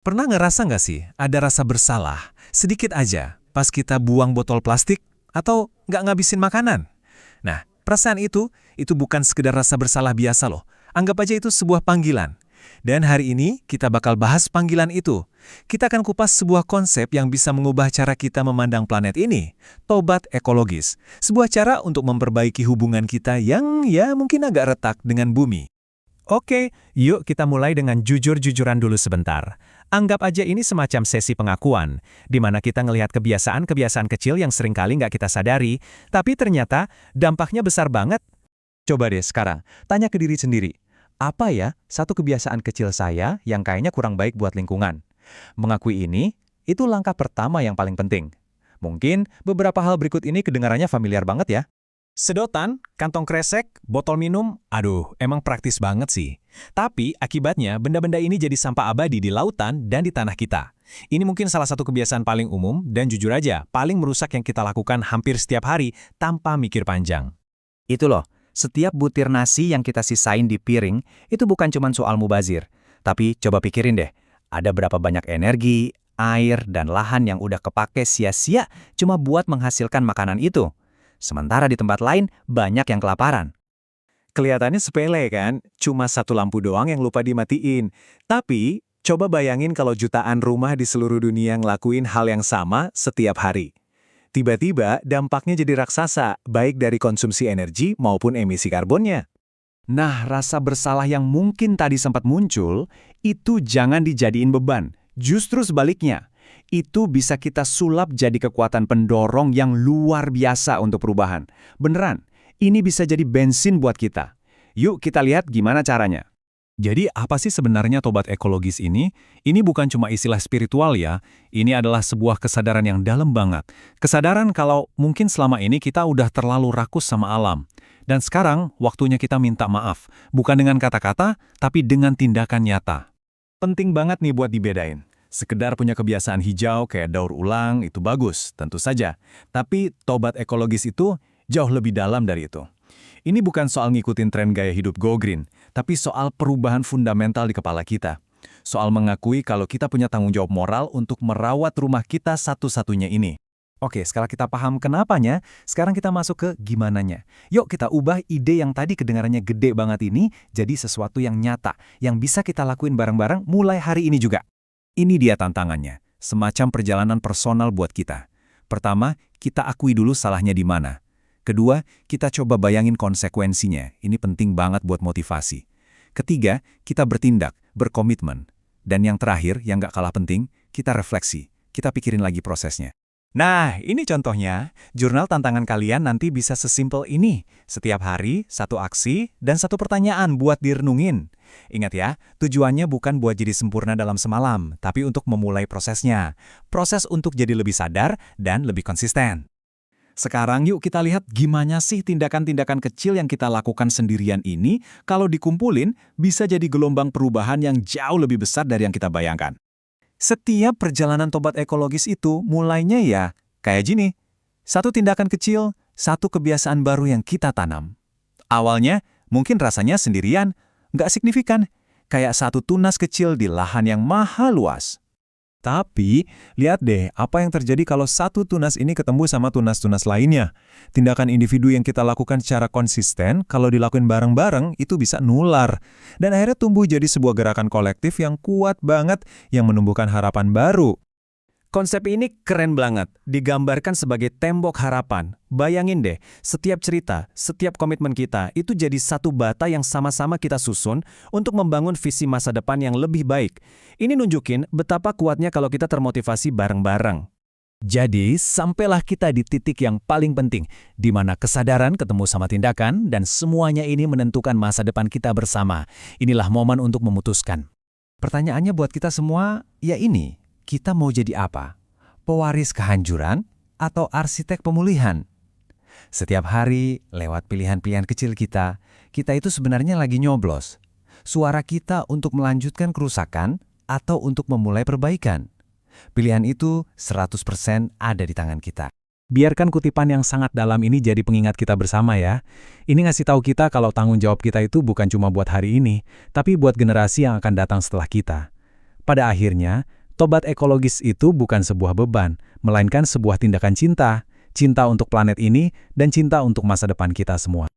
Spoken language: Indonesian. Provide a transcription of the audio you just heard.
Pernah ngerasa nggak sih ada rasa bersalah, sedikit aja, pas kita buang botol plastik atau nggak ngabisin makanan? Nah, perasaan itu bukan sekedar rasa bersalah biasa loh. Anggap aja itu sebuah panggilan. Dan hari ini kita bakal bahas panggilan itu. Kita akan kupas sebuah konsep yang bisa mengubah cara kita memandang planet ini. Tobat ekologis. Sebuah cara untuk memperbaiki hubungan kita yang ya mungkin agak retak dengan bumi. Oke, yuk kita mulai dengan jujur-jujuran dulu sebentar. Anggap aja ini semacam sesi pengakuan, di mana kita ngelihat kebiasaan-kebiasaan kecil yang seringkali nggak kita sadari, tapi ternyata dampaknya besar banget. Coba deh sekarang, tanya ke diri sendiri. Apa ya satu kebiasaan kecil saya yang kayaknya kurang baik buat lingkungan? Mengakui ini, itu langkah pertama yang paling penting. Mungkin beberapa hal berikut ini kedengarannya familiar banget ya. Sedotan, kantong kresek, botol minum, aduh, emang praktis banget sih. Tapi akibatnya benda-benda ini jadi sampah abadi di lautan dan di tanah kita. Ini mungkin salah satu kebiasaan paling umum dan jujur aja paling merusak yang kita lakukan hampir setiap hari tanpa mikir panjang. Itu loh, setiap butir nasi yang kita sisain di piring itu bukan cuma soal mubazir. Tapi coba pikirin deh, ada berapa banyak energi, air, dan lahan yang udah kepake sia-sia cuma buat menghasilkan makanan itu. Sementara di tempat lain, banyak yang kelaparan. Kelihatannya sepele kan, cuma satu lampu doang yang lupa dimatiin. Tapi, coba bayangin kalau jutaan rumah di seluruh dunia ngelakuin hal yang sama setiap hari. Tiba-tiba dampaknya jadi raksasa, baik dari konsumsi energi maupun emisi karbonnya. Nah, rasa bersalah yang mungkin tadi sempat muncul, itu jangan dijadiin beban. Justru sebaliknya, itu bisa kita sulap jadi kekuatan pendorong yang luar biasa untuk perubahan. Beneran, ini bisa jadi bensin buat kita. Yuk kita lihat gimana caranya. Jadi apa sih sebenarnya tobat ekologis ini? Ini bukan cuma istilah spiritual ya, ini adalah sebuah kesadaran yang dalam banget. Kesadaran kalau mungkin selama ini kita udah terlalu rakus sama alam. Dan sekarang waktunya kita minta maaf, bukan dengan kata-kata, tapi dengan tindakan nyata. Penting banget nih buat dibedain. Sekedar punya kebiasaan hijau kayak daur ulang itu bagus, tentu saja. Tapi tobat ekologis itu jauh lebih dalam dari itu. Ini bukan soal ngikutin tren gaya hidup go green, tapi soal perubahan fundamental di kepala kita. Soal mengakui kalau kita punya tanggung jawab moral untuk merawat rumah kita satu-satunya ini. Oke, sekarang kita paham kenapanya, sekarang kita masuk ke gimananya. Yuk kita ubah ide yang tadi kedengarannya gede banget ini jadi sesuatu yang nyata, yang bisa kita lakuin bareng-bareng mulai hari ini juga. Ini dia tantangannya, semacam perjalanan personal buat kita. Pertama, kita akui dulu salahnya di mana. Kedua, kita coba bayangin konsekuensinya, ini penting banget buat motivasi. Ketiga, kita bertindak, berkomitmen. Dan yang terakhir, yang gak kalah penting, kita refleksi, kita pikirin lagi prosesnya. Nah, ini contohnya, jurnal tantangan kalian nanti bisa sesimpel ini. Setiap hari, satu aksi, dan satu pertanyaan buat direnungin. Ingat ya, tujuannya bukan buat jadi sempurna dalam semalam, tapi untuk memulai prosesnya. Proses untuk jadi lebih sadar dan lebih konsisten. Sekarang yuk kita lihat gimana sih tindakan-tindakan kecil yang kita lakukan sendirian ini, kalau dikumpulin, bisa jadi gelombang perubahan yang jauh lebih besar dari yang kita bayangkan. Setiap perjalanan tobat ekologis itu mulainya ya kayak gini. Satu tindakan kecil, satu kebiasaan baru yang kita tanam. Awalnya mungkin rasanya sendirian, nggak signifikan, kayak satu tunas kecil di lahan yang maha luas. Tapi, lihat deh apa yang terjadi kalau satu tunas ini ketemu sama tunas-tunas lainnya. Tindakan individu yang kita lakukan secara konsisten, kalau dilakuin bareng-bareng, itu bisa nular. Dan akhirnya tumbuh jadi sebuah gerakan kolektif yang kuat banget, yang menumbuhkan harapan baru. Konsep ini keren banget, digambarkan sebagai tembok harapan. Bayangin deh, setiap cerita, setiap komitmen kita, itu jadi satu bata yang sama-sama kita susun untuk membangun visi masa depan yang lebih baik. Ini nunjukin betapa kuatnya kalau kita termotivasi bareng-bareng. Jadi, sampailah kita di titik yang paling penting, di mana kesadaran ketemu sama tindakan, dan semuanya ini menentukan masa depan kita bersama. Inilah momen untuk memutuskan. Pertanyaannya buat kita semua, ya ini. Kita mau jadi apa? Pewaris kehancuran atau arsitek pemulihan? Setiap hari, lewat pilihan-pilihan kecil kita itu sebenarnya lagi nyoblos. Suara kita untuk melanjutkan kerusakan atau untuk memulai perbaikan. Pilihan itu 100% ada di tangan kita. Biarkan kutipan yang sangat dalam ini jadi pengingat kita bersama ya. Ini ngasih tahu kita kalau tanggung jawab kita itu bukan cuma buat hari ini, tapi buat generasi yang akan datang setelah kita. Pada akhirnya, tobat ekologis itu bukan sebuah beban, melainkan sebuah tindakan cinta. Cinta untuk planet ini dan cinta untuk masa depan kita semua.